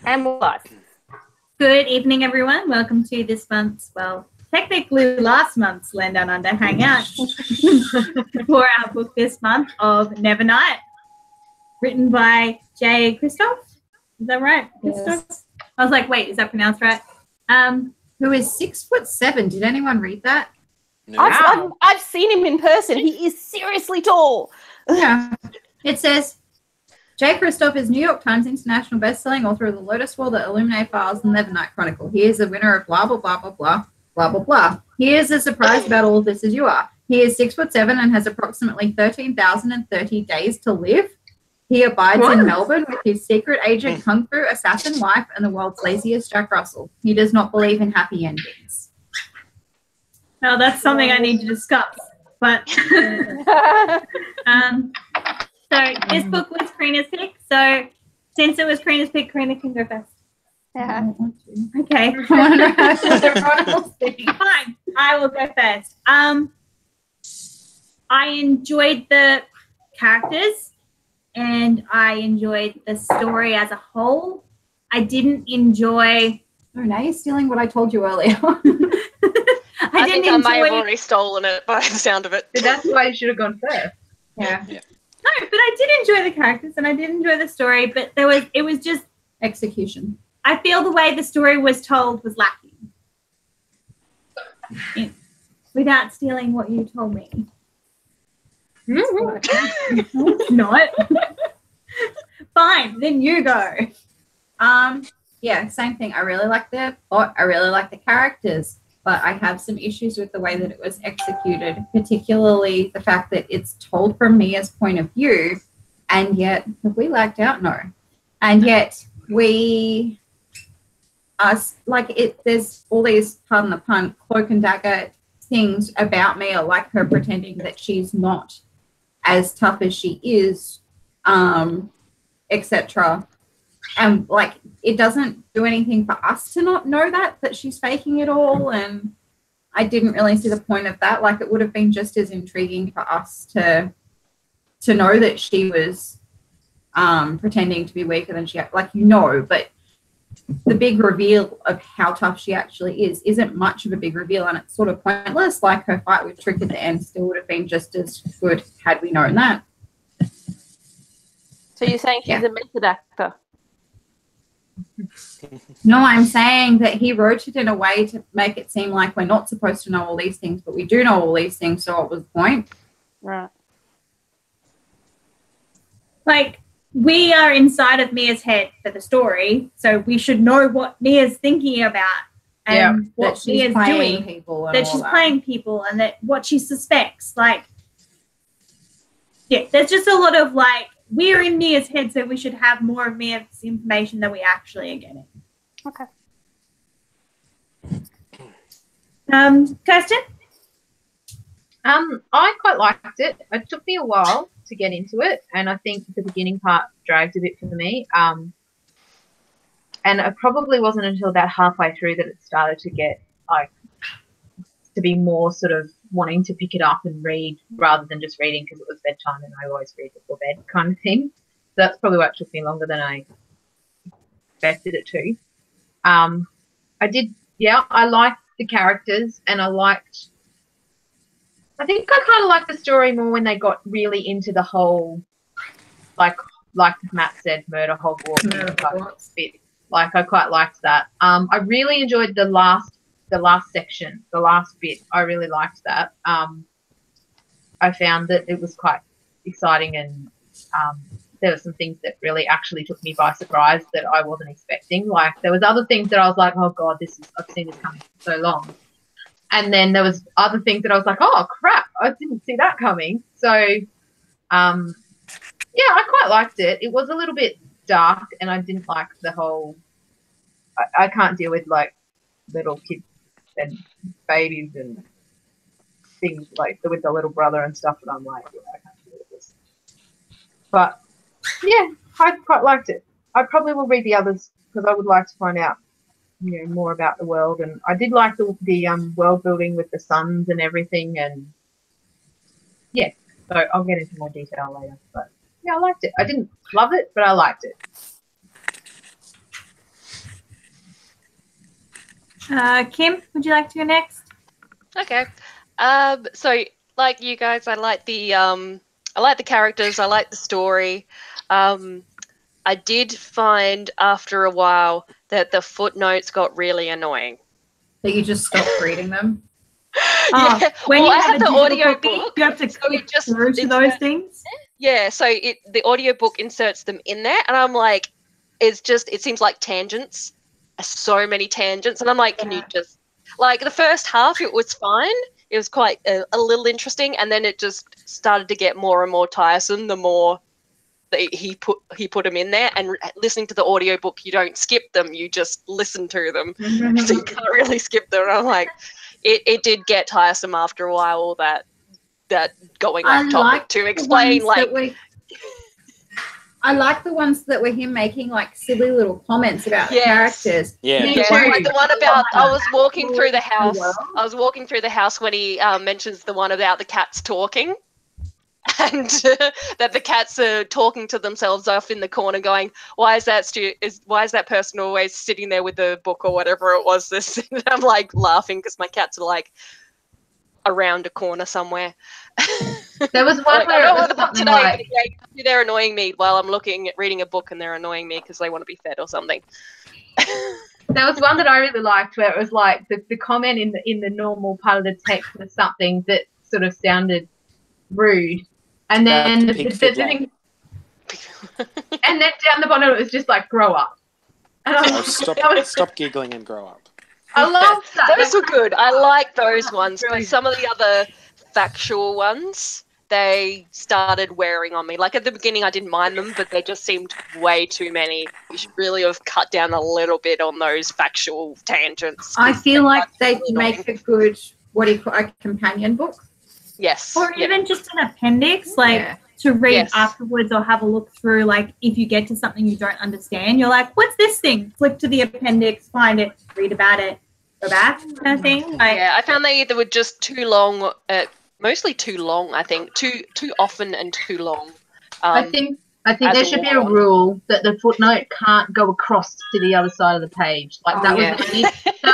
And what? Good evening, everyone. Welcome to this month's, well, technically last month's Land Down Under Hangout for our book this month of Nevernight, written by J. Christoph. Is that right? Yes. Christoph? I was like, wait, is that pronounced right? Who is 6'7"? Did anyone read that? No. I've seen him in person. He is seriously tall. Yeah. It says, J. Christoph is New York Times international best-selling author of The Lotus War, The Illuminate Files, and Nevernight Chronicle. He is the winner of blah, blah, blah, blah, blah, blah, blah, blah. He is as surprised about all of this as you are. He is 6'7" and has approximately 13,030 days to live. He abides in Melbourne with his secret agent, kung fu assassin wife, and the world's laziest Jack Russell. He does not believe in happy endings. Now, that's something I need to discuss. But so this book was Karina's pick. So since it was Karina's pick, Karina can go first. Yeah. Okay. Fine. I will go first. I enjoyed the characters and I enjoyed the story as a whole. I didn't enjoy... Oh, now you're stealing what I told you earlier. I think I may have already stolen it by the sound of it. So that's why you should have gone first. Yeah. No, but I did enjoy the characters and I did enjoy the story, but it was just Execution. I feel the way the story was told was lacking. Without stealing what you told me. Not. Fine, then you go. Yeah, same thing. I really like the plot. I really like the characters, but I have some issues with the way that it was executed, particularly the fact that it's told from Mia's point of view, and yet have we lagged out? No. And yet we are like it. There's all these, pardon the pun, cloak and dagger things about Mia, like her pretending that she's not as tough as she is, etc. And like it doesn't do anything for us to not know that she's faking it all, and I didn't really see the point of that. Like it would have been just as intriguing for us to know that she was pretending to be weaker than she, like, but the big reveal of how tough she actually isn't much of a big reveal, and it's sort of pointless. Like her fight with Trick at the end still would have been just as good had we known that. So you're saying she's a method actor? No, I'm saying that he wrote it in a way to make it seem like we're not supposed to know all these things, but we do know all these things, so what was the point? Right. Like, we are inside of Mia's head for the story, so we should know what Mia's thinking about and what Mia's doing. People that she's playing people and that what she suspects. Like, yeah, there's just a lot of like, we're in Mia's head, so we should have more of Mia's information than we actually are getting. Okay. Kirsten? I quite liked it. It took me a while to get into it, and I think the beginning part dragged a bit for me. And it probably wasn't until about halfway through that it started to get like to be more sort of wanting to pick it up and read rather than just reading because it was bedtime and I always read before bed kind of thing. So that's probably why it took me longer than I expected it to. I liked the characters, and I think I kind of liked the story more when they got really into the whole, like Matt said, murder Hogwarts bit. Like I quite liked that. I really enjoyed the last section, the last bit. I really liked that. I found that it was quite exciting, and there were some things that really actually took me by surprise that I wasn't expecting. Like there was other things that I was like, oh God, I've seen this coming for so long. And then there was other things that I was like, oh crap, I didn't see that coming. So I quite liked it. It was a little bit dark, and I didn't like the whole I can't deal with like little kids and babies and things like with the little brother and stuff, and I'm like, I can't deal with this. But yeah, I quite liked it. I probably will read the others because I would like to find out, more about the world. And I did like the world building with the suns and everything. And yeah, so I'll get into more detail later. But yeah, I liked it. I didn't love it, but I liked it. Kim, would you like to go next? Okay. So like you guys, I like the characters, I like the story. I did find after a while that the footnotes got really annoying. That you just stopped reading them? Yeah. When well, you I have have a the digital audio copy, book. you have to click through to those things. Yeah, so the audiobook inserts them in there, and I'm like, it seems like tangents, so many tangents, and I'm like, can you just, like, the first half, it was fine, it was quite a little interesting, and then it just started to get more and more tiresome the more that he put them in there. And listening to the audiobook, you don't skip them, you just listen to them, so you can't really skip them. And I'm like, it did get tiresome after a while, all that going off topic to explain, like, I like the ones that were him making like silly little comments about the characters. Yeah. Like the one about I was walking through the house when he mentions the one about the cats talking, and that the cats are talking to themselves off in the corner, going, "Why is that person always sitting there with the book or whatever it was?" This, and I'm like laughing because my cats are like around a corner somewhere. There was one like, where I it was don't the book something today, like, but they're annoying me while I'm reading a book, and they're annoying me because they want to be fed or something. there was one that I really liked where it was like the comment in the normal part of the text was something that sort of sounded rude, and then the thing, and then down the bottom it was just like, grow up. And I was stop giggling and grow up. I love that. Those were good. I like those ones, but some of the other factual ones, they started wearing on me. Like at the beginning I didn't mind them, but they just seemed way too many. You should really have cut down a little bit on those factual tangents. I feel like they make a good, a companion book? Yes. Or even just an appendix, like to read afterwards or have a look through. Like if you get to something you don't understand, you're like, what's this thing? Flick to the appendix, find it, read about it, go back, kind of thing. I found they either were just too long, mostly too long, I think. Too often and too long. I think there should be a rule that the footnote can't go across to the other side of the page. Like that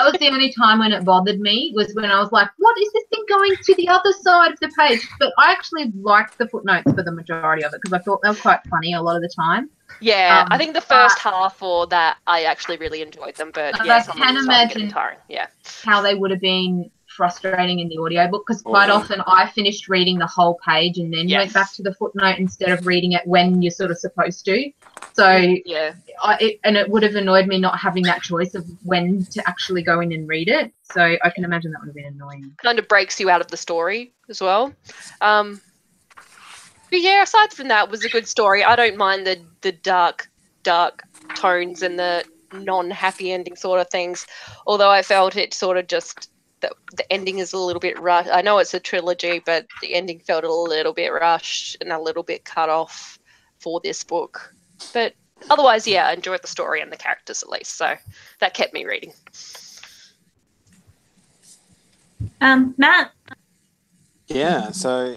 was the only time when it bothered me, was when I was like, what is this thing going to the other side of the page? But I actually liked the footnotes for the majority of it because I thought they were quite funny a lot of the time. Yeah, I think the first half or that I actually really enjoyed them, but I can imagine how they would have been frustrating in the audiobook, because quite often I finished reading the whole page and then went back to the footnote instead of reading it when you're sort of supposed to. So it would have annoyed me not having that choice of when to actually go in and read it. So I can imagine that would have been annoying. Kind of breaks you out of the story as well. But yeah, aside from that, it was a good story. I don't mind the dark tones and the non-happy ending sort of things, although I felt it sort of just the ending is a little bit rushed. I know it's a trilogy, but the ending felt a little bit rushed and a little bit cut off for this book. But otherwise, I enjoyed the story and the characters at least, so that kept me reading. Matt? Yeah, so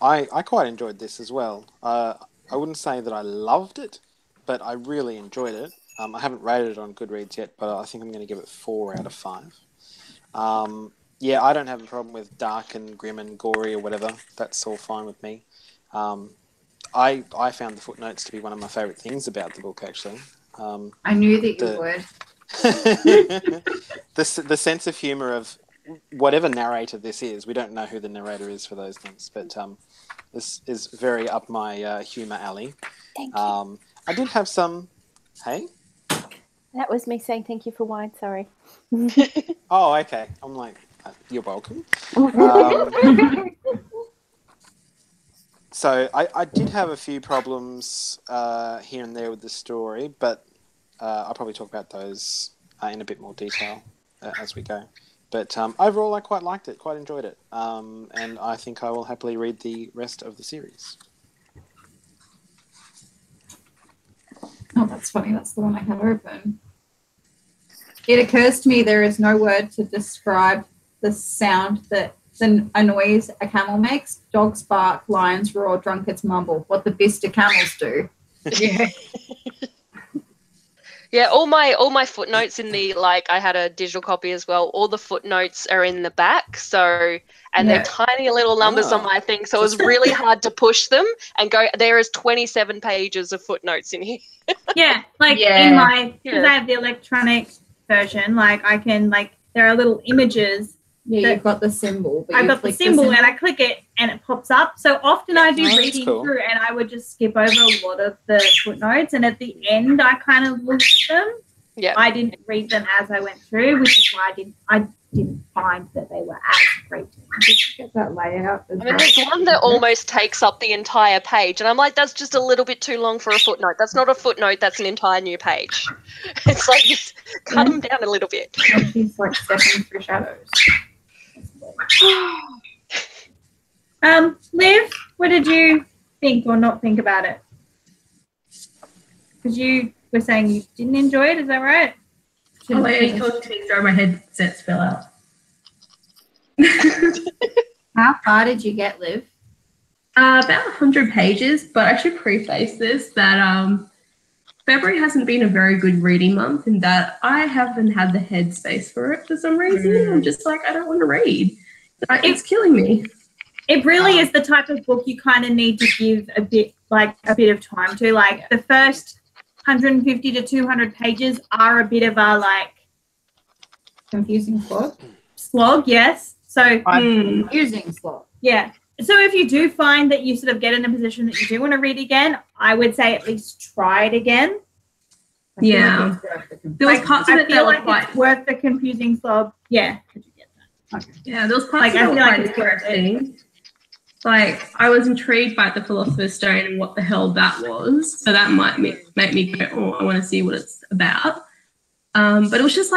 I quite enjoyed this as well. I wouldn't say that I loved it, but I really enjoyed it. I haven't rated it on Goodreads yet, but I think I'm going to give it 4 out of 5. I don't have a problem with dark and grim and gory or whatever. That's all fine with me. I found the footnotes to be one of my favourite things about the book, actually. I knew that you would. The sense of humour of whatever narrator this is, we don't know who the narrator is for those things, but this is very up my humour alley. Thank you. I did have some... Hey? That was me saying thank you for wine, sorry. Oh, okay. I'm like, you're welcome. So I did have a few problems here and there with the story, but I'll probably talk about those in a bit more detail as we go. But overall, I quite liked it, quite enjoyed it. And I think I will happily read the rest of the series. Oh, that's funny. That's the one I have open. It occurs to me there is no word to describe the sound that a noise a camel makes. Dogs bark, lions roar, drunkards mumble. What the Bista camels do. Yeah. Yeah, all my footnotes in the I had a digital copy as well. All the footnotes are in the back, so they're tiny little numbers on my thing, so it was really hard to push them and go. There is 27 pages of footnotes in here. Yeah, in my, because I have the electronic version, I can there are little images. Yeah, you've got the symbol. I've got the symbol and I click it and it pops up. So often I do reading cool. through and I would just skip over a lot of the footnotes, and at the end I kind of looked at them. Yeah. I didn't read them as I went through, which is why I didn't find that they were as great. Get that layout. I mean, there's one that almost takes up the entire page, and I'm like, that's just a little bit too long for a footnote. That's not a footnote. That's an entire new page. It's like, just cut them down a little bit. And she's stepping through shadows. Liv, what did you think or not think about it? Because you were saying you didn't enjoy it, is that right? Oh, wait, you talking to me, sorry, my headsets fell out. How far did you get, Liv? About 100 pages, but I should preface this that February hasn't been a very good reading month in that I haven't had the headspace for it for some reason. I'm just I don't want to read. It's killing me. It really is the type of book you kind of need to give a bit of time to. The first 150 to 200 pages are a bit of a confusing slog, yes. So confusing slog. Yeah. So if you do find that you sort of get in a position that you do want to read again, I would say at least try it again. Yeah. There was parts of it that were quite it's worth the confusing slog. Yeah. Okay. Yeah, there was parts that were quite interesting. I was intrigued by the Philosopher's Stone and what the hell that was. So that might make me go, oh, I want to see what it's about. But it was just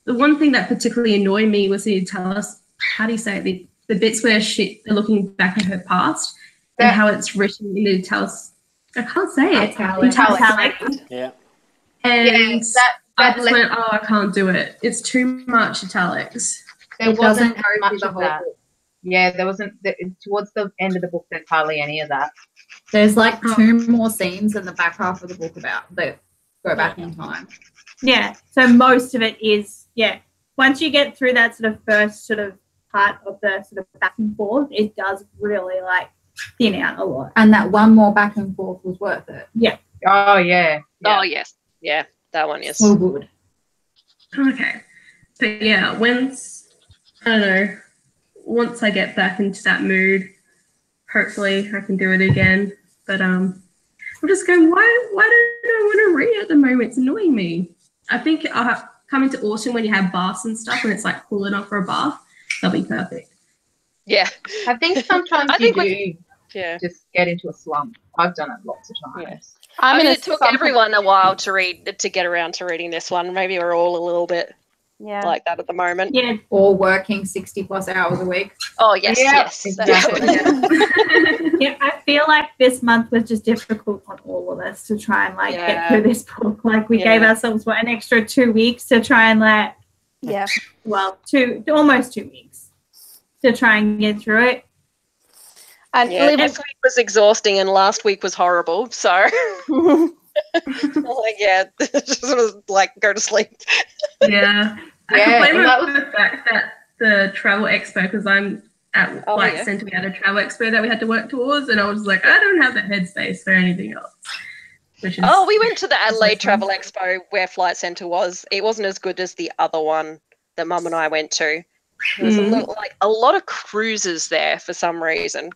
the one thing that particularly annoyed me was to tell us, how do you say it, the bits where they're looking back at her past and how it's written in the italics. I can't say it. Italic. Yeah. And I just went, oh, I can't do it. It's too much italics. There wasn't much of that. Yeah, there wasn't. Towards the end of the book, there's hardly any of that. There's 2 more scenes in the back half of the book that go back in time. Yeah, so most of it is, once you get through that sort of first sort of part of the sort of back and forth, it does really thin out a lot. And that one more back and forth was worth it. Yeah. Oh, yeah. Oh, yes. Yeah, that one is. So good. Okay. But yeah, once I get back into that mood, hopefully I can do it again. But I'm just going, why don't I want to read at the moment? It's annoying me. I think I'll have come into autumn when you have baths and stuff and it's cool enough for a bath. That'll be perfect. Yeah. I think sometimes just get into a slump. I've done it lots of times. Yeah. It took everyone a while to get around to reading this one. Maybe we're all a little bit like that at the moment. Yeah. Or working 60+ hours a week. Oh, yes, yes. Exactly. Yeah, I feel like this month was just difficult on all of us to try and get through this book. We gave ourselves an extra 2 weeks to try and almost 2 weeks to try and get through it. And this week was exhausting and last week was horrible. So just go to sleep. Yeah. I complain about the fact that the travel expo, because I'm at Centre, we had a travel expo that we had to work towards, and I was I don't have the headspace for anything else. We went to the Adelaide Travel Expo where Flight Centre was. It wasn't as good as the other one that Mum and I went to. There was a lot of cruises there for some reason.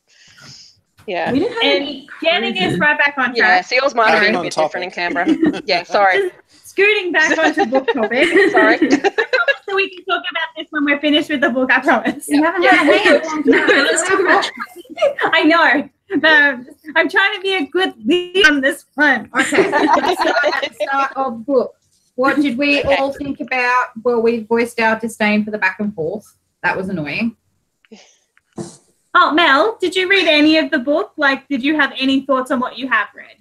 Yeah. We didn't have any. Getting us right back on track. Yeah, Seals might have been a bit different in Canberra. Yeah, sorry. Scooting back onto book topic. Sorry. So we can talk about this when we're finished with the book, I promise. You haven't had a hand. Let's talk about I know. I'm trying to be a good lead on this one. Okay. Start of book. What did we all think about? Well, we voiced our disdain for the back and forth. That was annoying. Oh, Mel, did you read any of the book? Did you have any thoughts on what you have read?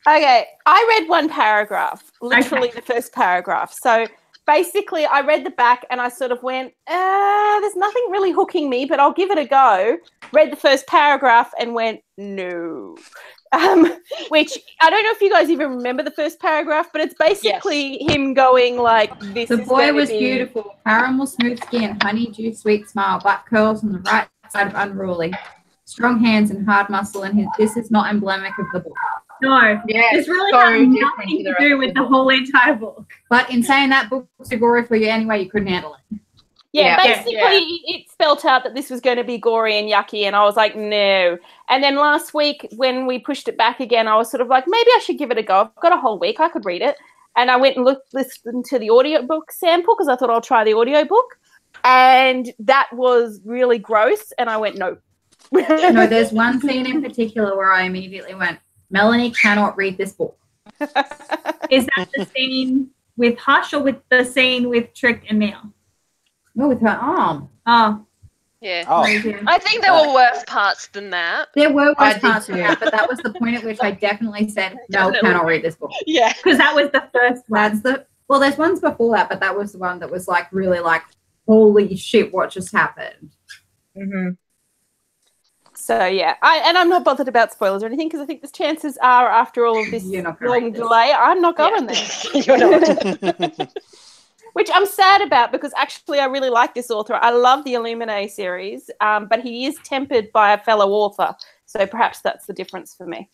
Okay, I read one paragraph, literally the first paragraph. So basically I read the back and I sort of went, there's nothing really hooking me, but I'll give it a go. Read the first paragraph and went, no. which I don't know if you guys even remember the first paragraph, but it's basically him going like, "This The is boy gonna was be beautiful, caramel smooth skin, honeydew sweet smile, black curls on the right side of unruly, strong hands and hard muscle, and this is not emblematic of the book. No, Yeah, it's really so has different nothing to the to rest do of with the the whole entire book. But in saying that, book's too gory for you anyway, you couldn't handle it. Yeah, Yeah. basically it spelt out that this was going to be gory and yucky, and I was like, no. And then last week when we pushed it back again, I was sort of like, maybe I should give it a go. I've got a whole week, I could read it. And I went and listened to the audiobook sample because I thought I'll try the audiobook. And that was really gross, and I went, no. No, there's one scene in particular where I immediately went, Melanie cannot read this book. Is that the scene with Hush or with the scene with Trick and Neil? No, with her arm. Oh, Yeah. Oh, crazy. I think there were worse parts than that. There were I worse did parts too. of that, but that was the point at which I definitely said, Mel Definitely. cannot read this book. Yeah. Because that was the first one. Well, there's ones before that, but that was the one that was like really like, holy shit, what just happened? Mm-hmm. So yeah, I'm not bothered about spoilers or anything because I think the chances are after all of this You're not gonna long read this. delay, I'm not going there. You're not. Which I'm sad about because actually I really like this author. I love the Illuminae series, but he is tempered by a fellow author. So perhaps that's the difference for me.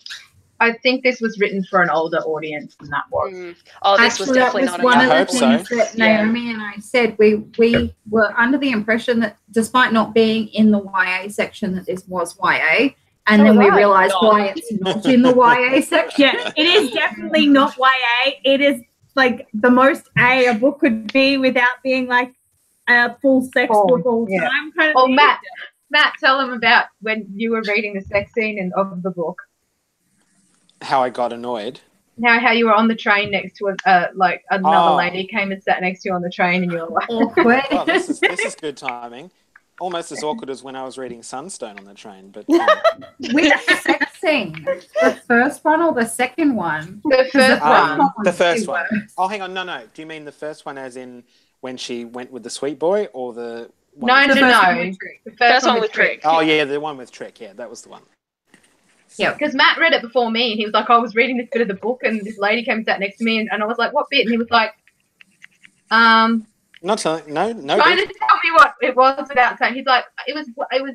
I think this was written for an older audience than that was. Oh, this was Actually, definitely that was not one a of the I hope so. things that Naomi and I said. We were under the impression that despite not being in the YA section, that this was YA. And then we right. realised why it's not in the YA section. Yeah, it is definitely not YA. It is like the most a book could be without being like a full sex book all the yeah. time. Kind of Oh, thing. Matt, tell them about when you were reading the sex scene of the book. how I got annoyed. Now, how you were on the train next to like another Oh. lady came and sat next to you on the train, and you were like, Awkward. Oh, this is good timing. Almost as awkward as when I was reading Sunstone on the train, but Which sex scene? The first one or the second one? the first one. the first one. Oh, hang on, no. Do you mean the first one as in when she went with the sweet boy, or the one No, with no, The first one no. with Trick. The First one with Trick. Oh yeah, the one with Trick. Yeah, that was the one. Yeah. Because Matt read it before me, and he was like, I was reading this bit of the book, and this lady came and sat next to me, and I was like, what bit? And he was like, Not telling. No. trying to tell me what it was without saying. He's like, it was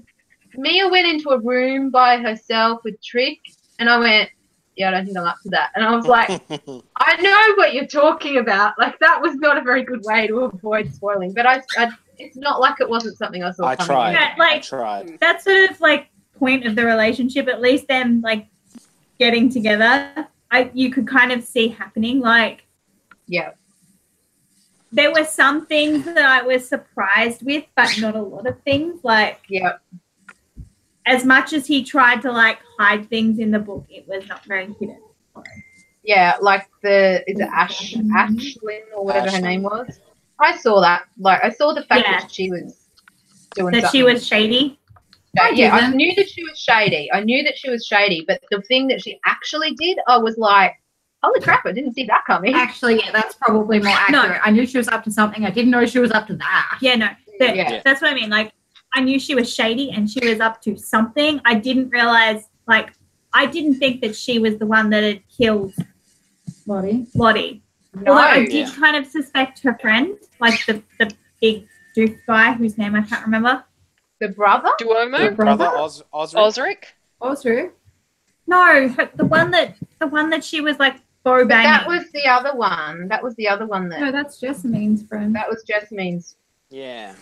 Mia went into a room by herself with Trick, and I went, yeah, I don't think I'm up to that. And I was like, I know what you're talking about. Like, that was not a very good way to avoid spoiling. But I it's not like it wasn't something I saw I coming. tried. Yeah, I like tried. that's sort of like point of the relationship. At least them like getting together, you could kind of see happening. Like Yeah. there were some things that I was surprised with, but not a lot of things. Like Yeah. as much as he tried to like hide things in the book, it was not very hidden. Yeah, like is it Ashlyn or whatever her Ashlyn. name was? I saw that. Like, I saw the fact Yeah. that she was doing That she something. was shady. Yeah, I didn't. knew that she was shady. But the thing that she actually did, I was like, holy crap, I didn't see that coming. Actually, yeah, that's probably more accurate. I knew she was up to something. I didn't know she was up to that. Yeah, no, Yeah. that's what I mean. Like, I knew she was shady and she was up to something. I didn't realize, like, I didn't think that she was the one that had killed Lottie. No. Although I did Yeah. kind of suspect her friend, like the big doof guy whose name I can't remember. The brother? Duomo? Your brother Osric. Osric? Also, No, the one that she was like bow But banging. that was the other one. That was the other one no, that that's Jessamine's friend. that was Jasmine's Yeah.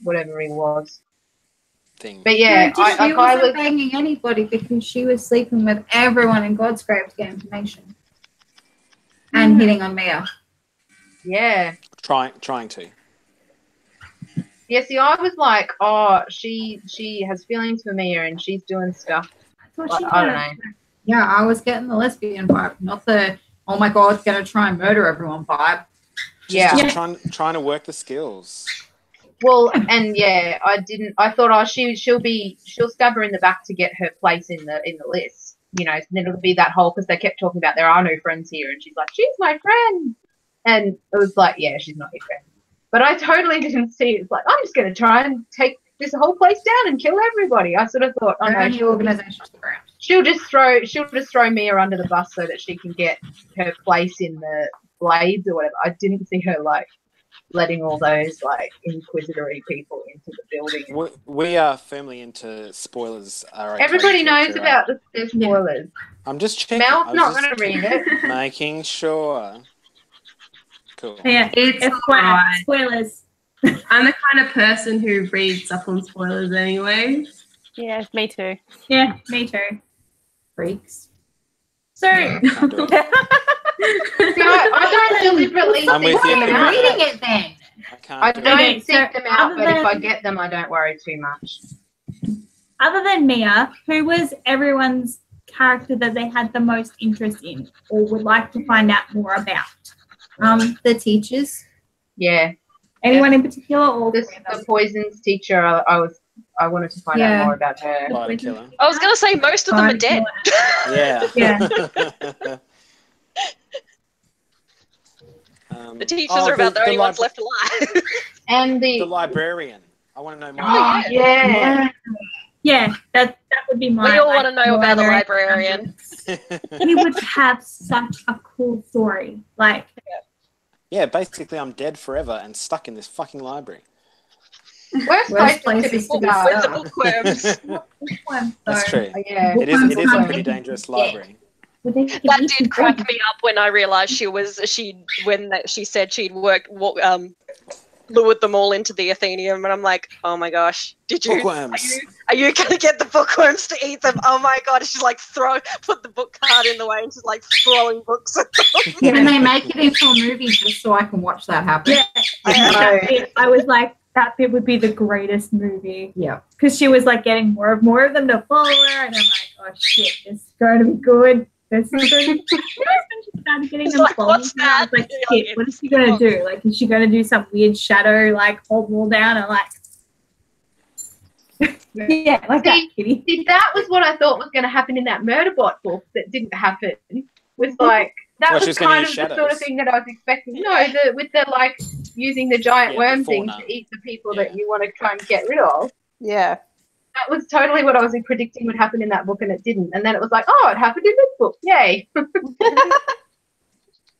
whatever he was. Thing. But yeah, no, she I wasn't was banging anybody because she was sleeping with everyone in Godsgrave to get information. And hitting on Mia. yeah. Trying to. Yeah, see, I was like, oh, she has feelings for Mia and she's doing stuff. I thought Like, she I don't had- know. Yeah, I was getting the lesbian vibe, not the, oh my God, gonna try and murder everyone vibe. Yeah. Just trying to work the skills. Well, and yeah, I thought, oh, she'll stab her in the back to get her place in the list, you know. And then it'll be that whole, because they kept talking about there are no friends here, and she's like, she's my friend, and it was like, yeah, she's not your friend. But I totally didn't see it. It's like, I'm just gonna try and take this whole place down and kill everybody. I sort of thought, oh no, Burn the organisation to the ground. she'll just throw Mia under the bus so that she can get her place in the Blades or whatever. I didn't see her like letting all those like inquisitory people into the building. We are firmly into spoilers. Everybody knows about the spoilers. I'm just checking. Mel's not going to read it. Making sure. Cool. Yeah, It's FYI, spoilers. I'm the kind of person who reads up on spoilers anyway. Yeah, me too. Yeah, me too. Freaks. So, Can't do it. I don't deliberately I'm with you. them I'm out. reading it then. I can't I do don't it. Okay, seek so them out, other but if I than- get them, I don't worry too much. other than Mia, who was everyone's character that they had the most interest in or would like to find out more about? The teachers. Yeah, Anyone in particular, or the poisons teacher. I wanted to find out more about her. Lighter killer. I was going to say most of them are dead. Yeah. Yeah. The teachers are about the only ones left alive. And The librarian. I want to know more. Oh, yeah. Yeah, that would be my. We all want to know about the librarian. librarian. He would have such a cool story. Like, Yeah, basically I'm dead forever and stuck in this fucking library. Worst places places to to be be With the stuck. bookworms. That's true. Yeah. It is a pretty dangerous library. That did crack me up when I realised she said she'd lured them all into the Athenium, and I'm like, oh my gosh, Bookworms. are you gonna get the bookworms to eat them? Oh my god, she's like put the book card in the way and she's like throwing books at them. And they make it into a movie just so I can watch that happen. Yeah, I was like, that bit would be the greatest movie. Yeah. Because she was like getting more of them to follow her, and I'm like, oh shit, this is going to be good. This is going to be good. When she started getting It's them like, following what's her, I was that? like, shit, what is she going to do? Like, is she going to do some weird shadow, like, hold them all down and like, yeah, like that, kitty. See, that was what I thought was going to happen in that Murderbot book that didn't happen. Was like that Well, was she's gonna kind of use the sort shadows. of thing that I was expecting. No, with the like using the giant Yeah, worm the things fauna. to eat the people Yeah. that you want to try and get rid of. Yeah. That was totally what I was predicting would happen in that book, and it didn't. And then it was like, oh, it happened in this book. Yay!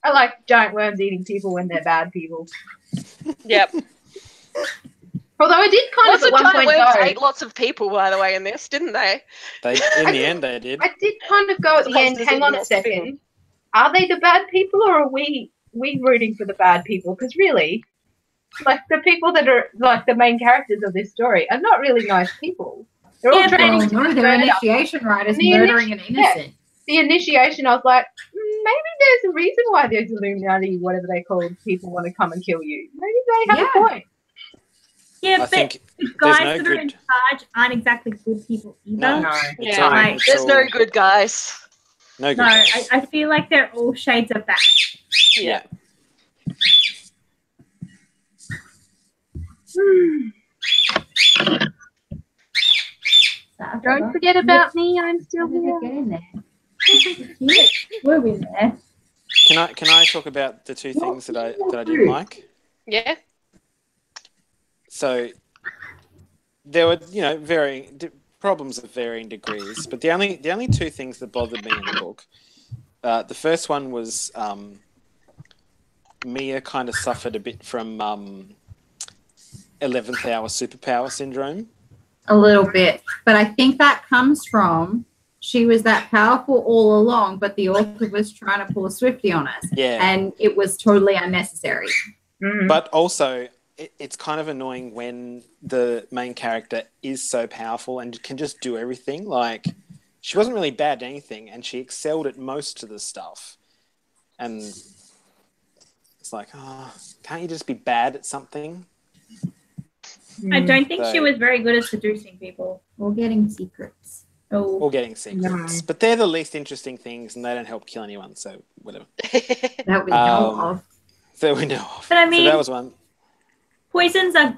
I like giant worms eating people when they're bad people. Yep. Although I did kind Lots of of at one giant point worms go. ate lots of people, by the way, in this, didn't they? In the end, they did. I did kind of go at the Sometimes end. there's Hang on a lots of people. second. Are they the bad people, or are we rooting for the bad people? Because really, like the people that are like the main characters of this story are not really nice people. They're all Yeah, training Well, to no, murder. their initiation rite is The murdering an innocent. The initiation, I was like, maybe there's a reason why those Illuminati, whatever they call people, want to come and kill you. Maybe they have a point. Yeah, I but think the there's guys no that are in good. charge aren't exactly good people either. No, No. it's Yeah, all- like, it's There's all- no good guys. No good. No, guys. I feel like they're all shades of that. Yeah. Don't forget about me. I'm still How did here. it get in there? We're in there. Can I talk about the two things that I didn't like? Yeah. So there were varying problems of varying degrees, but the only two things that bothered me in the book, the first one was Mia kind of suffered a bit from 11th hour superpower syndrome. A little bit. But I think that comes from she was that powerful all along, but the author was trying to pull a Swiftie on us. Yeah. And it was totally unnecessary. But also, it's kind of annoying when the main character is so powerful and can just do everything. Like, she wasn't really bad at anything, and she excelled at most of the stuff. And it's like, can't you just be bad at something? I don't think she So- was very good at seducing people. Or getting secrets. Oh, Or getting secrets. No. But they're the least interesting things, and they don't help kill anyone, so whatever. That we know of. So we know of. But I So mean- that was one. poisons are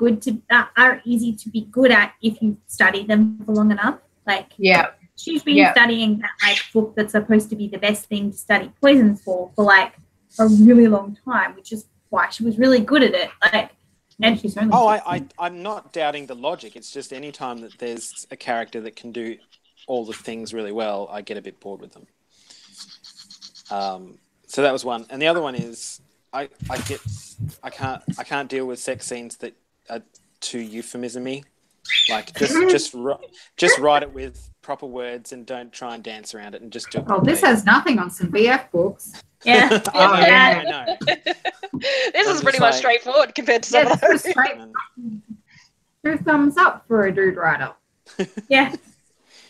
are easy to be good at if you study them for long enough. Like, Yeah. she's been Yeah. studying that like book that's supposed to be the best thing to study poisons for like a really long time, which is why she was really good at it. Like, and she's only Oh, 16. I'm not doubting the logic. It's just any time that there's a character that can do all the things really well, I get a bit bored with them. So that was one, and the other one is I can't deal with sex scenes that are too euphemism-y. Like just write it with proper words and don't try and dance around it and just do it. Oh, this has nothing on some BF books. Yeah. I know. This is I'm pretty just much like- straightforward compared to some Yeah, of this was those. straight. 2 thumbs up for a dude writer. Yeah. It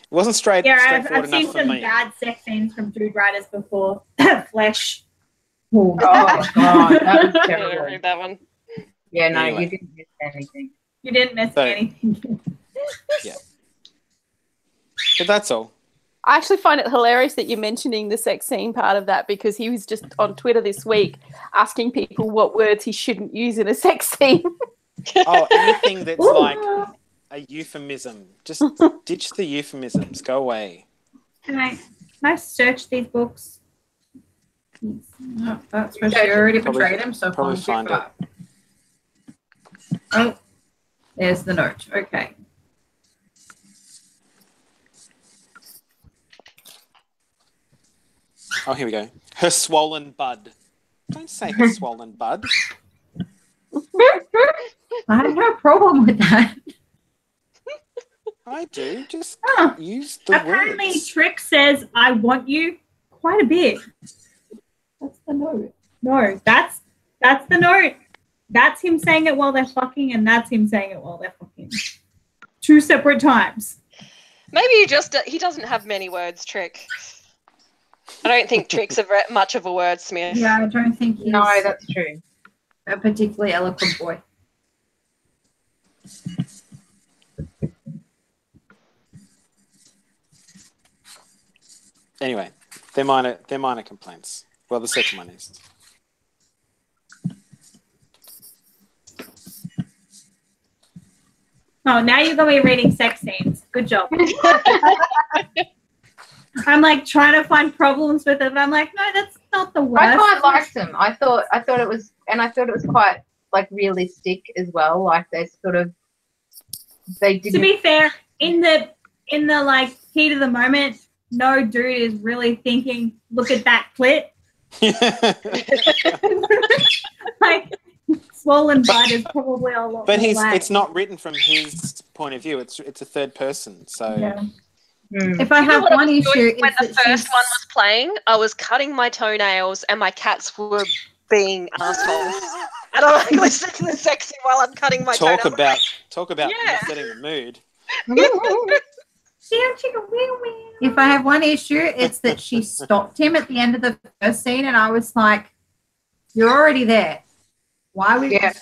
wasn't straightforward I've seen enough for some me. bad sex scenes from dude writers before. Flesh. Oh God, that was I terrible. read that one. Yeah, no, Anyway. you didn't miss anything. You didn't miss So- anything. But that's all. I actually find it hilarious that you're mentioning the sex scene part of that, because he was just on Twitter this week asking people what words he shouldn't use in a sex scene. Oh, anything that's like a euphemism. Just ditch the euphemisms. Go away. Can I search these books? No, that's for sure. You already Probably- betrayed him, so probably fine. find Oh, there's the note. Okay. Oh, here we go. Her swollen bud. Don't say her swollen bud. I have no problem with that. I do. Just Oh, use the apparently, words. Trick says, "I want you" quite a bit. That's the note. No, that's the note. That's him saying it while they're fucking, and that's him saying it while they're fucking. 2 separate times. Maybe he doesn't have many words, Trick. I don't think Trick's much of a wordsmith. Yeah, I don't think he's No, that's true. a particularly eloquent boy. Anyway, they're minor complaints. Well, the second one is. Oh, now you're gonna be reading sex scenes. Good job. I'm like trying to find problems with it, but I'm like, no, that's not the worst. I quite liked them. I thought it was, and I thought it was quite like realistic as well. Like they To didn't. be fair, in the like heat of the moment, no dude is really thinking, look at that clit. Like swollen bud is probably a lot. But more it's not written from his point of view. It's a third person. So Yeah. If I You know have what I one was issue, doing when it's the that first she's- one was playing, I was cutting my toenails and my cats were being assholes. And I'm like listening to the sexy while I'm cutting my talk toenails. about Yeah. setting the mood. If I have one issue, it's that she stopped him at the end of the first scene, and I was like, "You're already there. Why would Yeah.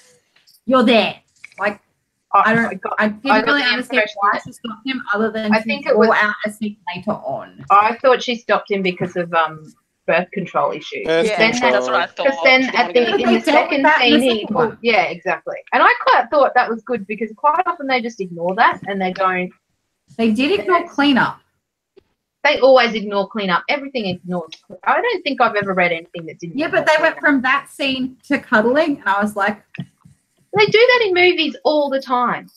you're there?" Like I didn't I really got the understand impression why that- she stopped him, other than I to think it draw was- out a scene later on. I thought she stopped him because of birth control issues. Birth Yeah, control. that's what I thought. Because then She at wanted the to But in they the dealt with second that in the scene, second one. yeah, exactly. And I quite thought that was good because quite often they just ignore that and they don't. They did ignore cleanup. They always ignore cleanup. Everything ignores. I don't think I've ever read anything that didn't. Yeah, ignore but they went cleanup. from that scene to cuddling, and I was like, They do that in movies all the time,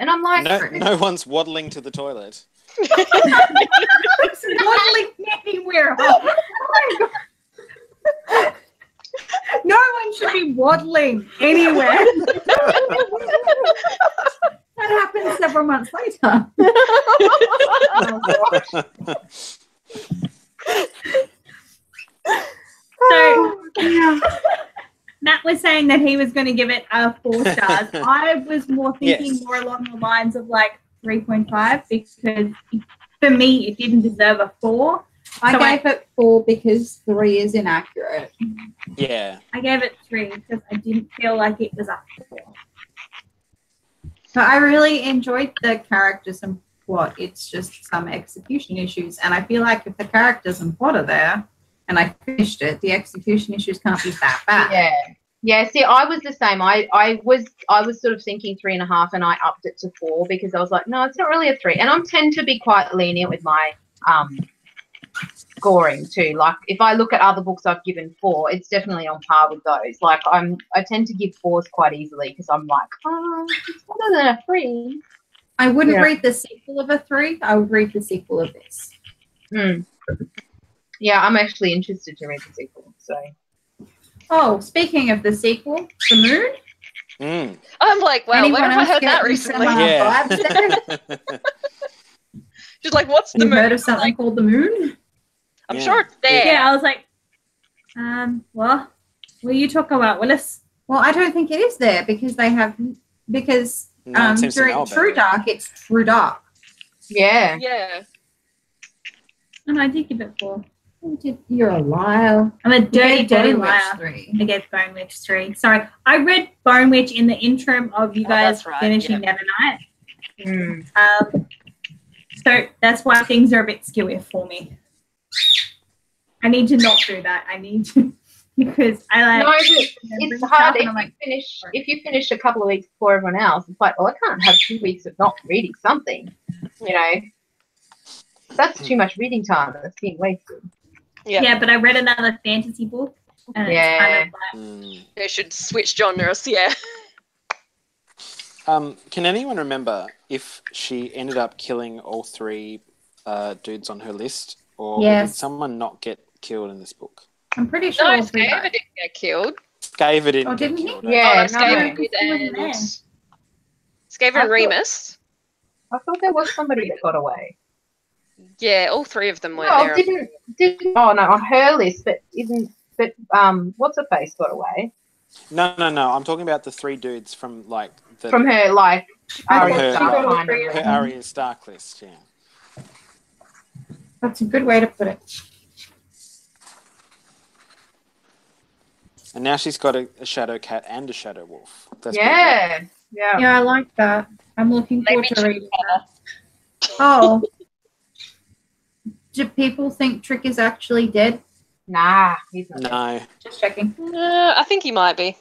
and I'm like, No one's waddling to the toilet. "It's waddling anywhere." Oh my God. No one should be waddling anywhere. That happened several months later. So Matt was saying that he was going to give it 4 stars. I was more thinking Yes. more along the lines of like 3.5 because for me it didn't deserve a 4. I So gave it 4 because 3 is inaccurate. Yeah. I gave it 3 because I didn't feel like it was a 4. But I really enjoyed the characters and plot. It's just some execution issues. And I feel like if the characters and plot are there and I finished it, the execution issues can't be that bad. yeah. See, I was the same. I was sort of thinking 3.5, and I upped it to 4 because I was like, no, it's not really a 3. And I tend to be quite lenient with my scoring too. Like if I look at other books I've given 4, it's definitely on par with those. Like I tend to give 4s quite easily because I'm like, oh, it's better than a 3. I wouldn't Yeah. read the sequel of a 3. I would read the sequel of this. Yeah, I'm actually interested to read the sequel. So Oh, speaking of the sequel, The Moon. Mm. I'm like, wow, Anyone where have I else heard that getting some, recently? Yeah. vibes there? Just like, what's the You moon? heard of something Like, called The Moon? I'm Yeah. sure it's there. Yeah, I was like, what are you talking about, Willis? Well, I don't think it is there because they have No one seems to during know about True it. Dark, it's True Dark. yeah. Yeah. And I did give it 4. You're a liar. I'm a dirty, You gave dirty Bone Witch liar. 3. I gave Bone Witch 3. Sorry, I read Bone Witch in the interim of you Oh, guys that's right, finishing Nevernight. Mm. So that's why things are a bit skewy for me. I need to not do that. I need to because I like. No, but it's hard if you finish a couple of weeks before everyone else. It's like, oh, I can't have 2 weeks of not reading something. You know, that's too much reading time. That's being wasted. Yeah, but I read another fantasy book, and it's kind of like Mm. They should switch genres, yeah. Can anyone remember if she ended up killing all 3 dudes on her list, or Yes. did someone not get killed in this book? I'm pretty sure. No, all 3 Skaver died. didn't get killed. Skaver didn't Oh, get didn't he? killed. Yeah, Oh, no, no, Skaver no. did, He wasn't and there. Skaver I and thought- Remus. I thought there was somebody that got away. Yeah, all 3 of them went No, there. didn't. Oh no, on her list, but what's her face got away No. I'm talking about the 3 dudes from like the from her like I From Arya her- Stark got all kind 3 of. of her Arya Stark list. Yeah. That's a good way to put it. And now she's got a shadow cat and a shadow wolf. That's pretty Yeah, yeah. Yeah, I like that. I'm looking forward Maybe to reading that. Oh. Do people think Trick is actually dead? Nah, he's good. not. No. Just checking. I think he might be.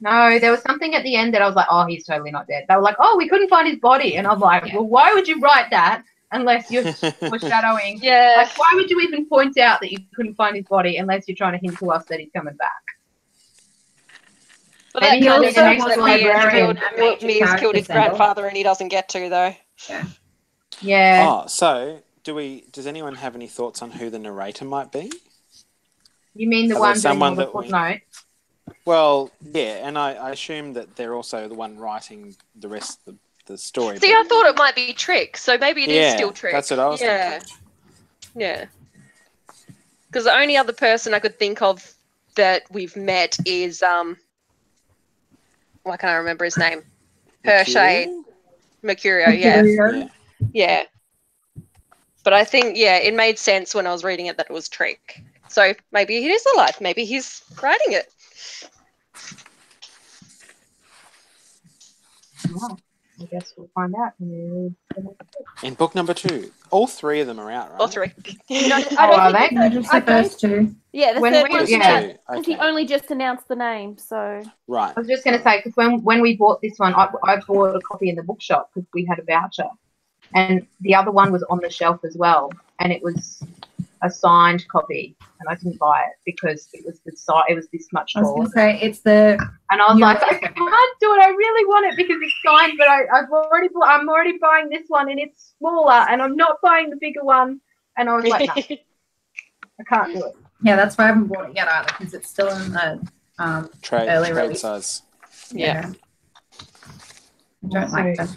No, there was something at the end that I was like, oh, he's totally not dead. They were like, oh, we couldn't find his body, and I was like, well, why would you write that unless you're foreshadowing? Yeah. Like, why would you even point out that you couldn't find his body unless you're trying to hint to us that he's coming back? But Maybe that he kind of also makes was that librarian Mia's killed his grandfather and he doesn't get to, though. Yeah. Oh, so does anyone have any thoughts on who the narrator might be? You mean the Are one there doing someone all the that we- footnotes? Well, yeah, and I assume that they're also the one writing the rest of the story. See, I thought it might be Trick, so maybe it is Yeah, still Trick. that's what I was thinking. Yeah. Because the only other person I could think of that we've met is why can't I remember his name? Hershey Mercurio, yeah. Yeah. Yeah. But I think, yeah, it made sense when I was reading it that it was Trick. So maybe he is alive. Maybe he's writing it. Well, I guess we'll find out. In book number 2, all 3 of them are out, right? Or 3. Are they? No, just the first 2. Yeah, the When third we- one's yeah. out. Two. Because he Okay. only just announced the name, so Right. I was just going to say, because when we bought this one, I bought a copy in the bookshop because we had a voucher. And the other one was on the shelf as well. And it was a signed copy. And I didn't buy it because it was this much I was tall. going to say, it's the... And I was You like, were- I can't do it. I really want it because it's signed, but I'm already buying this one and it's smaller and I'm not buying the bigger one. And I was like, no, I can't do it. Yeah, that's why I haven't bought it yet either, because it's still in the... Trade Early release. size. Yeah. I don't like them.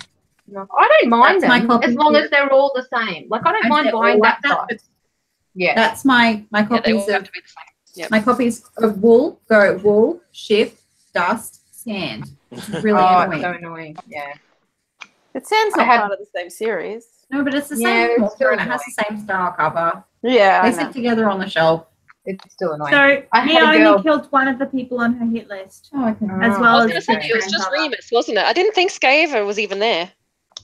No, I don't mind That's my them copy as long too. as they're all the same. Like, I don't mind They're buying all that like size. Yeah. That's my Yeah, they all copies have of... to be the same. Yep. My copies of wool go wool, shift, dust, sand. It's really Oh, annoying. it's so annoying. Yeah. it sounds I not had- part of the same series. No, but it's the Yeah, same it's author still and it has the same style cover. Yeah, I They know. sit together on the shelf. It's still annoying. So I had Mia a girl- only killed one of the people on her hit list, Oh, okay. as Oh. well I was as going to say, the it was just grandfather. Remus, wasn't it? I didn't think Skaver was even there.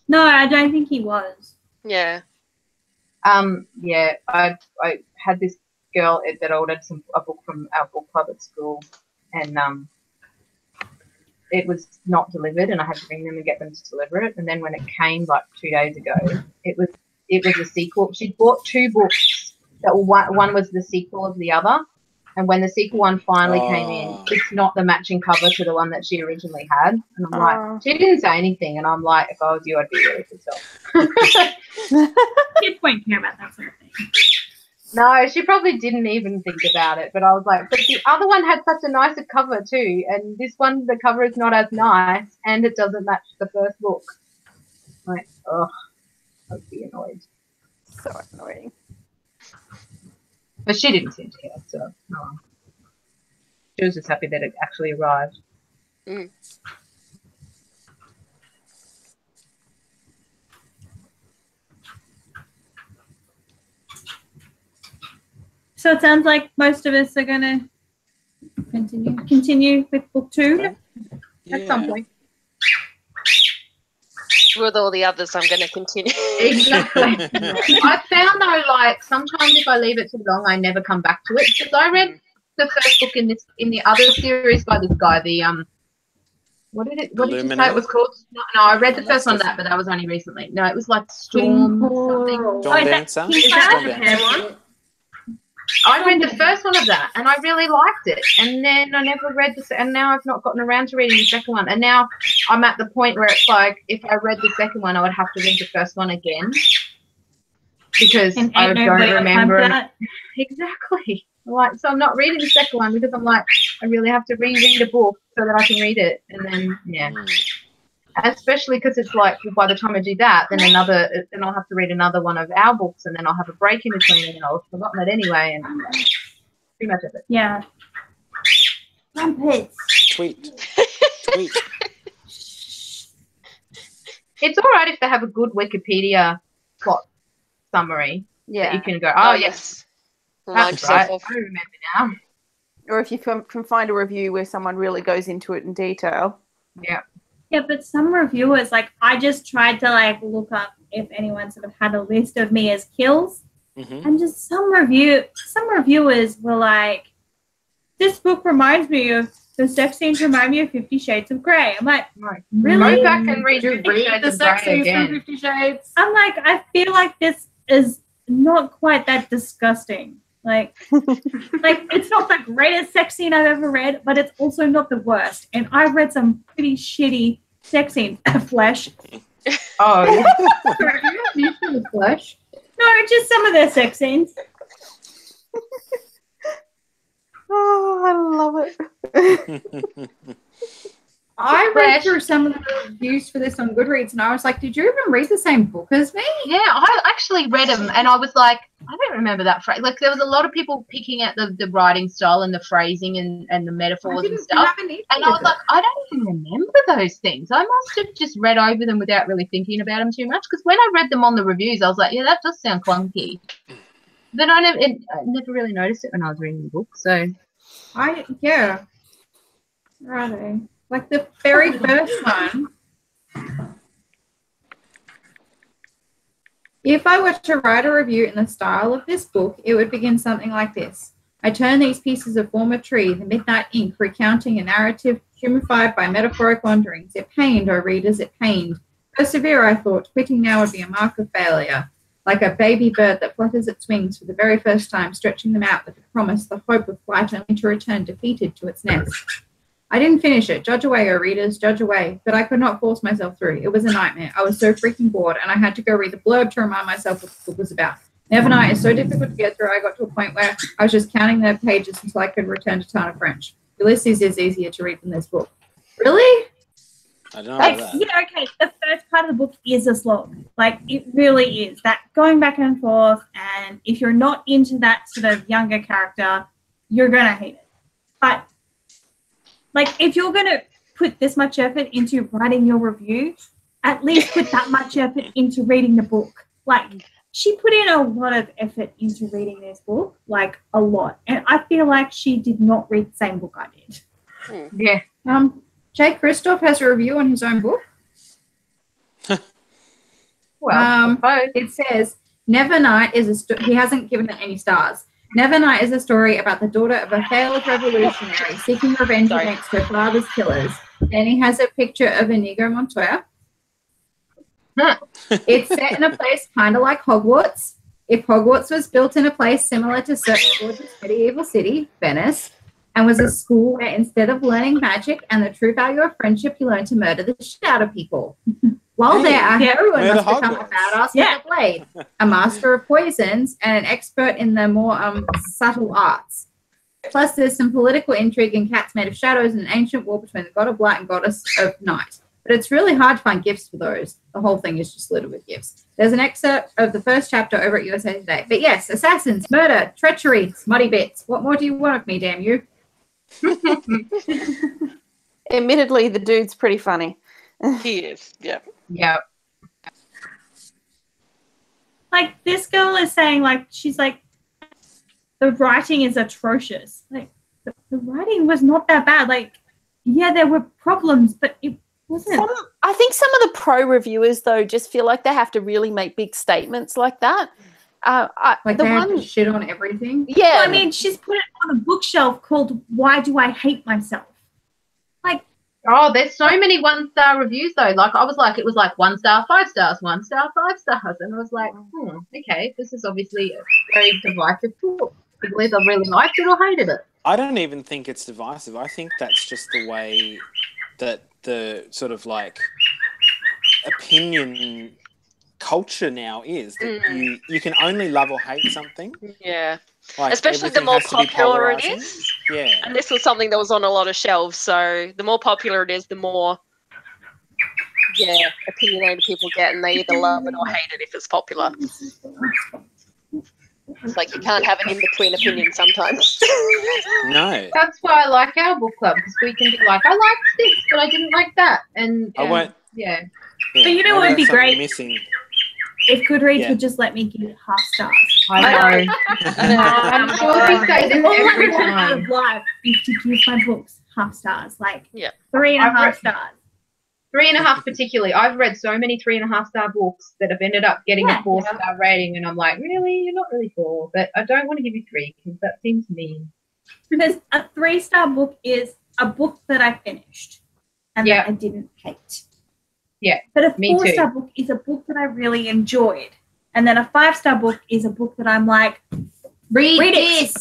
No, I don't think he was. Yeah. Yeah, I had this girl that ordered a book from our book club at school, and it was not delivered, and I had to ring them and get them to deliver it. And then when it came like 2 days ago, it was a sequel. She bought 2 books that were one was the sequel of the other, And when the sequel one finally came in, Oh. it's not the matching cover to the one that she originally had. And I'm Oh. like, she didn't say anything. And I'm like, if I was you, I'd be really pissed off. Kids won't care about that sort of thing. No, she probably didn't even think about it. But I was like, but the other one had such a nicer cover too. And this one, the cover is not as nice and it doesn't match the first book. Like, oh, I'd be annoyed. So annoying. But she didn't seem to care, so no. She was just happy that it actually arrived. Mm. So it sounds like most of us are going to continue with book 2 At some point. With all the others, I'm going to continue. Exactly. I found though, like sometimes if I leave it too long, I never come back to it. Because I read the first book in the other series by this guy. The what did you say it was called? No, I read the first one of that, but that was only recently. No, it was like Storm something. Dawn Dancer? Is that the hair one? I read the first one of that, and I really liked it. And then I never read and now I've not gotten around to reading the second one. And now I'm at the point where it's like, if I read the second one, I would have to read the first one again because I don't remember. Exactly. Like, so I'm not reading the second one because I'm like, I really have to reread a book so that I can read it. And then, yeah. Especially because it's like, by the time I do that, then I'll have to read another one of our books, and then I'll have a break in between, and then I'll have forgotten it anyway, and pretty much it. Yeah. Trumpets. Tweet. It's all right if they have a good Wikipedia plot summary that you can go, oh yes, Remind that's yourself right. of. I remember now. Or if you can find a review where someone really goes into it in detail. Yeah. Yeah, but some reviewers, like, I just tried to, like, look up if anyone sort of had a list of me as kills. Mm-hmm. And just some reviewers were like, this book reminds me of, the sex scenes remind me of 50 Shades of Grey. I'm like, really? Go back and read 50 Shades the of sex Grey scenes from again. 50 Shades. I'm like, I feel like this is not quite that disgusting. Like, it's not the greatest sex scene I've ever read, but it's also not the worst. And I've read some pretty shitty sex scenes. Flesh. Oh, yeah. Sorry, do you have news from the Flesh? No, just some of their sex scenes. Oh, I love it. I read through some of the reviews for this on Goodreads, and I was like, did you even read the same book as me? Yeah, I actually read them, and I was like, I don't remember that phrase. Like, there was a lot of people picking at the writing style and the phrasing and the metaphors and stuff. And I was like, I don't even remember those things. I must have just read over them without really thinking about them too much. Because when I read them on the reviews, I was like, yeah, that does sound clunky. But I never really noticed it when I was reading the book. So, Yeah. Righto. Like the very first one. If I were to write a review in the style of this book, it would begin something like this. I turn these pieces of former tree, the midnight ink, recounting a narrative humified by metaphoric wanderings. It pained, O readers, it pained. Persevere, I thought. Quitting now would be a mark of failure. Like a baby bird that flutters its wings for the very first time, stretching them out with the promise, the hope of flight, only to return defeated to its nest. I didn't finish it. Judge away, O readers, judge away. But I could not force myself through. It was a nightmare. I was so freaking bored, and I had to go read the blurb to remind myself what the book was about. Nevernight is so difficult to get through. I got to a point where I was just counting the pages until I could return to Tana French. Ulysses is easier to read than this book. Really? I don't know Like, that. yeah, okay, the first part of the book is a slog. Like, it really is. That going back and forth, and if you're not into that sort of younger character, you're going to hate it. But, like, if you're going to put this much effort into writing your review, at least put that much effort into reading the book. Like, she put in a lot of effort into reading this book, like, a lot. And I feel like she did not read the same book I did. yeah. Jake Christoph has a review on his own book. Well, It says, Nevernight is he hasn't given it any stars. Nevernight is a story about the daughter of a failed revolutionary seeking revenge against her father's killers. Then he has a picture of Inigo Montoya. It's set in a place kind of like Hogwarts. If Hogwarts was built in a place similar to certain gorgeous medieval city, Venice, and was a school where instead of learning magic and the true value of friendship, you learn to murder the shit out of people. While there, our heroine must become a badass with a blade, a master of poisons, and an expert in the more subtle arts. Plus, there's some political intrigue and cats made of shadows and an ancient war between the god of light and goddess of night. But it's really hard to find gifts for those. The whole thing is just littered with gifts. There's an excerpt of the first chapter over at USA Today. But yes, assassins, murder, treachery, smutty bits. What more do you want of me, damn you? Admittedly, the dude's pretty funny. He is. Yeah. Yeah. Like, this girl is saying, like, she's like, the writing is atrocious. Like, the writing was not that bad. Like, yeah, there were problems, but it wasn't. I think some of the pro reviewers, though, just feel like they have to really make big statements like that. Like the they have one, to shit on everything. yeah, I mean, she's put it on a bookshelf called Why Do I Hate Myself? Like, Oh, there's so many 1-star reviews though. Like I was like, it was like 1 star, 5 stars, 1 star, 5 stars, and I was like, okay, this is obviously a very divisive book. People either really liked it or hated it. I don't even think it's divisive. I think that's just the way that the sort of like opinion culture now is. That you can only love or hate something. Yeah. Like, especially the everything more has to be popular it polarizing. is. Yeah. And this was something that was on a lot of shelves. So the more popular it is, the more opinionated people get, and they either love it or hate it if it's popular. It's like you can't have an in-between opinion sometimes. No. That's why I like our book club, because we can be like, I liked this, but I didn't like that, and I won't. yeah. Yeah, But you know what maybe would be that's something great? Missing. if Goodreads Yeah. would just let me give it half stars. I know. I'm sure we say this All every I want out time. of life is to give my books half stars, like Yeah. 3.5 stars. 3.5 particularly. I've read so many 3.5-star books that have ended up getting Yeah. a 4-star rating, and I'm like, really? You're not really 4, but I don't want to give you 3 because that seems mean. Because a 3-star book is a book that I finished and Yeah. that I didn't hate. Yeah, But a me too. 4-star book is a book that I really enjoyed. And then a 5-star book is a book that I'm like, read it.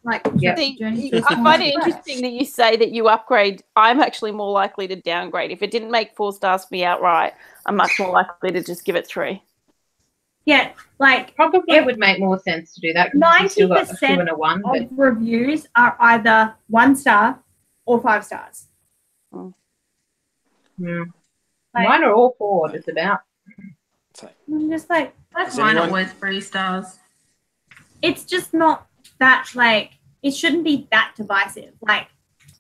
Like, Yeah. I find it interesting that you say that you upgrade. I'm actually more likely to downgrade. If it didn't make 4 stars for me outright, I'm much more likely to just give it 3. Yeah, like Probably would make more sense to do that because you've still got a 2 90% and a 1. But of reviews are either 1 star or 5 stars. Like, mine are all 4, just about. I'm just like, Is Mine are anyone- always 3 stars. it's just not that, like, it shouldn't be that divisive. Like,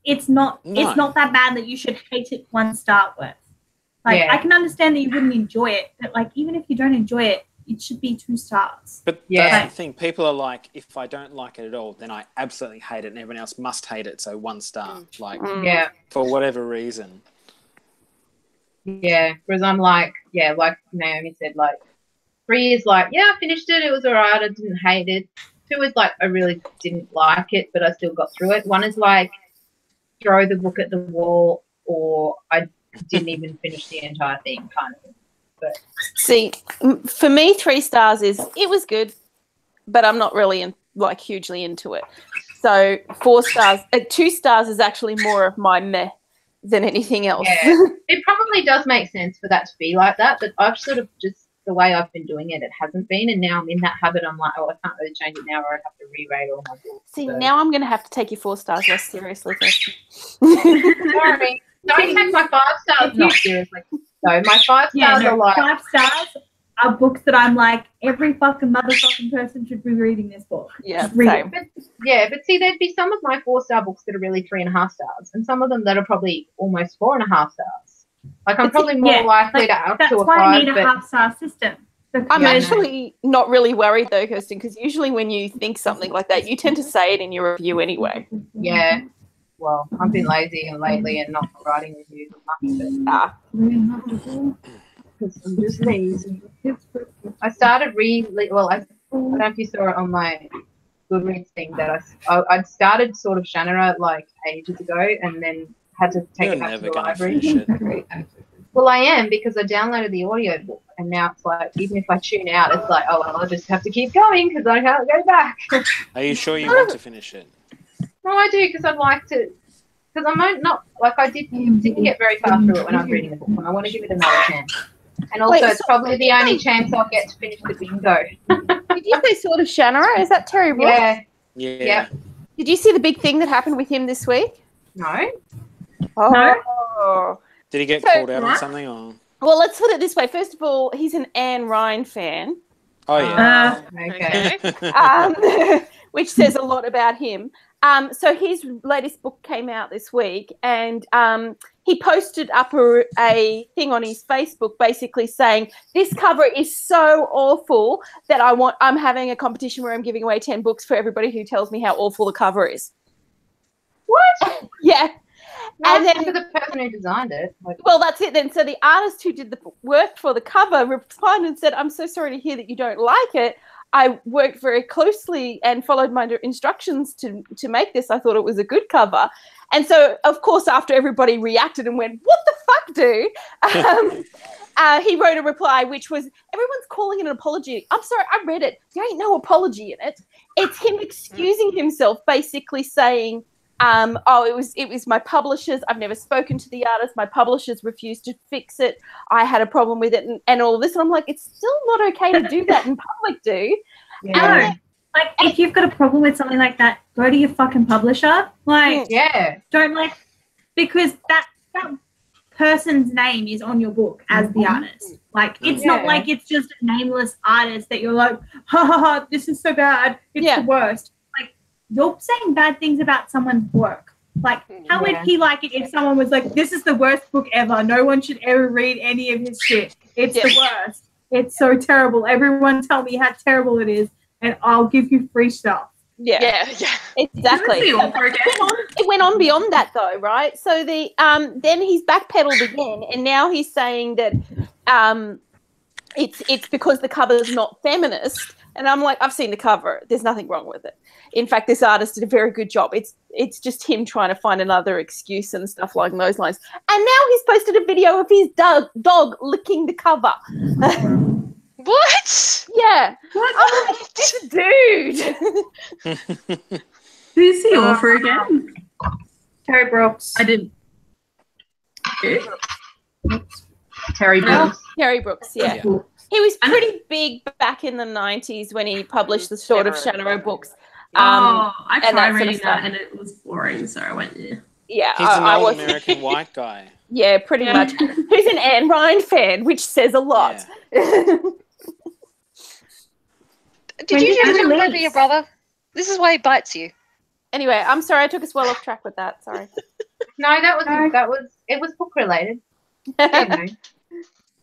it's not that bad that you should hate it 1 star worth. Like, Yeah. I can understand that you wouldn't enjoy it, but like, even if you don't enjoy it, it should be 2 stars. But Yeah. that's the thing. People are like, if I don't like it at all, then I absolutely hate it, and everyone else must hate it. So 1 star, like Yeah. for whatever reason. Yeah, whereas I'm like, yeah, like Naomi said, like 3 is like, yeah, I finished it. It was alright. I didn't hate it. 2 is like, I really didn't like it, but I still got through it. 1 is like, throw the book at the wall, or I didn't even finish the entire thing, kind of. But See, for me, 3 stars is it was good, but I'm not really hugely into it. So 4 stars, 2 stars is actually more of my meh than anything else. yeah, it probably does make sense for that to be like that, but I've sort of just, the way I've been doing it, it hasn't been, and now I'm in that habit. I'm like, oh, I can't really change it now, or I'd have to rewrite all my books. See, so. now I'm going to have to take your 4 stars less seriously. Sorry, don't take my 5 stars not seriously. So my 5 stars are like, 5 stars are books that I'm like, every fucking motherfucking person should be reading this book. Yeah, Just read same. it. but see, there'd be some of my 4-star books that are really 3.5 stars, and some of them that are probably almost 4.5 stars. Like I'm probably more likely to up That's to a why 5. I need a but half-star system. I'm Yeah, I know. actually not really worried though, Kirsten, because usually when you think something like that, you tend to say it in your review anyway. yeah, well, I've been lazy and lately and not writing reviews as much, because I'm just lazy. I started well, I don't know if you saw it on my Goodreads thing that I'd started sort of Shannara like ages ago, and then had to take You're it back to never the going to library. finish it. Well, I am, because I downloaded the audiobook, and now it's like, even if I tune out, it's like, oh, well, I'll just have to keep going because I can't go back. Are you sure you want to finish it? No, I do, because I'd like to, because I'm not, like, I didn't get very far through it when I was reading the book, and I want to give it another chance. And also, it's probably the only chance I'll get to finish the bingo. Did you say Sword of Shannara? Is that Terry Brooks? Yeah. Yeah. Yep. Did you see the big thing that happened with him this week? No. Oh. Did he get called out on something? Or? Well, let's put it this way. First of all, he's an Anne Ryan fan. Oh, yeah. Okay. Which says a lot about him. So his latest book came out this week, and he posted up a thing on his Facebook basically saying, this cover is so awful that I'm having a competition where I'm giving away 10 books for everybody who tells me how awful the cover is. What? Yeah. No, and then for the person who designed it. Well, that's it then. So the artist who did the work for the cover responded and said, I'm so sorry to hear that you don't like it. I worked very closely and followed my instructions to make this. I thought it was a good cover. And so, of course, after everybody reacted and went, what the fuck, dude? He wrote a reply, which was, everyone's calling it an apology. I'm sorry, I read it. There ain't no apology in it. It's him excusing himself, basically saying, it was my publishers. I've never spoken to the artist. My publishers refused to fix it. I had a problem with it and all this. And I'm like, it's still not okay to do that in public, dude. Yeah. No. Like, if you've got a problem with something like that, go to your fucking publisher. Like, don't because that person's name is on your book as the artist. Like, it's not like it's just a nameless artist that you're like, ha ha ha, this is so bad. It's the worst. You're saying bad things about someone's work. Like, how would he like it if someone was like, this is the worst book ever. No one should ever read any of his shit. It's the worst. It's so terrible. Everyone tell me how terrible it is, and I'll give you free stuff. Yeah. Exactly. It went on beyond that, though, right? So then he's backpedaled again, and now he's saying that it's because the cover's not feminist. And I'm like, I've seen the cover. There's nothing wrong with it. In fact, this artist did a very good job. It's just him trying to find another excuse and stuff along those lines. And now he's posted a video of his dog licking the cover. What? Yeah. What? I'm like, this dude. Who's the author again? Terry Brooks. I didn't. Terry Brooks. Terry Brooks, yeah. He was pretty big back in the 90s when he published the Sword of Shannara books. I tried reading that and it was boring, so I went, Yeah. He's an old American white guy. Yeah, pretty much. Who's an Anne Ryan fan, which says a lot. Yeah. Did you just talk over your brother? This is why he bites you. Anyway, I'm sorry I took us well off track with that. Sorry. No, it was book related.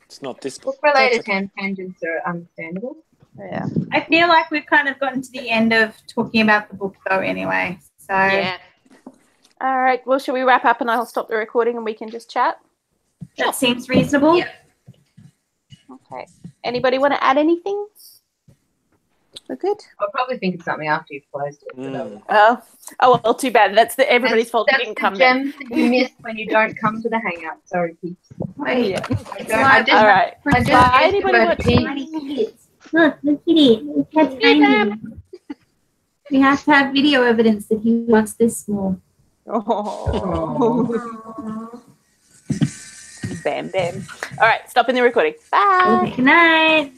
It's not this book related tangents are understandable. Yeah. I feel like we've kind of gotten to the end of talking about the book though anyway. So All right. Well, shall we wrap up and I'll stop the recording and we can just chat? That seems reasonable. Yeah. Okay. Anybody want to add anything? We're good. I'll probably think of something after you've closed it. Oh well, too bad. That's everybody's fault. You didn't come. Gem that you missed when you don't come to the hangout. Sorry, peeps. All right. Bye. Anybody want to? Look at it. We have to have video evidence that he wants this small. Oh. Bam, bam. All right. Stopping the recording. Bye. Good night.